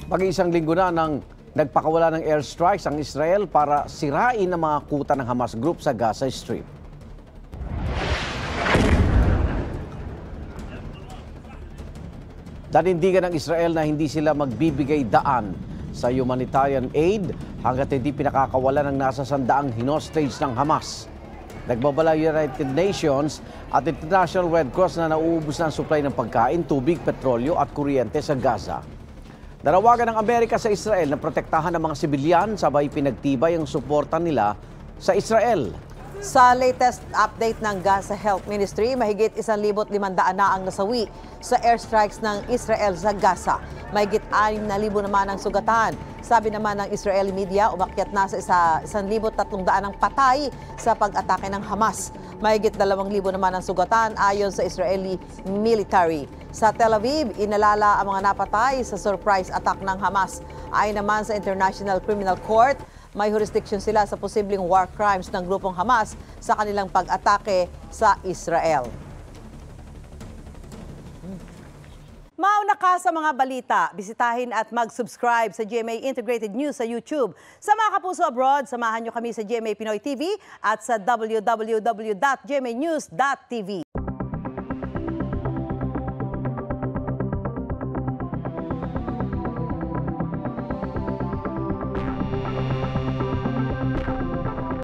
Mag-iisang linggo na nang nagpakawala ng airstrikes ang Israel para sirain ang mga kuta ng Hamas Group sa Gaza Strip. Nanindigan ng Israel na hindi sila magbibigay daan sa humanitarian aid hanggat hindi pinakakawalan ng nasa 100 hinostage ng Hamas. Nagbabala United Nations at International Red Cross na nauubos na ang supply ng pagkain, tubig, petrolyo at kuryente sa Gaza. Nanawagan ng Amerika sa Israel na protektahan ang mga sibilyan sabay pinagtibay ang suporta nila sa Israel. Sa latest update ng Gaza Health Ministry, mahigit 1,500 na ang nasawi sa airstrikes ng Israel sa Gaza. Mahigit 6,000 naman ang sugatan. Sabi naman ng Israeli media, umakyat na sa 1,300 ang patay sa pag-atake ng Hamas. Mahigit 2,000 naman ang sugatan ayon sa Israeli military. Sa Tel Aviv, inalala ang mga napatay sa surprise attack ng Hamas. Ayon naman sa International Criminal Court, may jurisdiction sila sa posibleng war crimes ng grupong Hamas sa kanilang pag-atake sa Israel. Mauna ka sa mga balita. Bisitahin at mag-subscribe sa GMA Integrated News sa YouTube. Sa mga kapuso abroad, samahan nyo kami sa GMA Pinoy TV at sa www.gmanews.tv.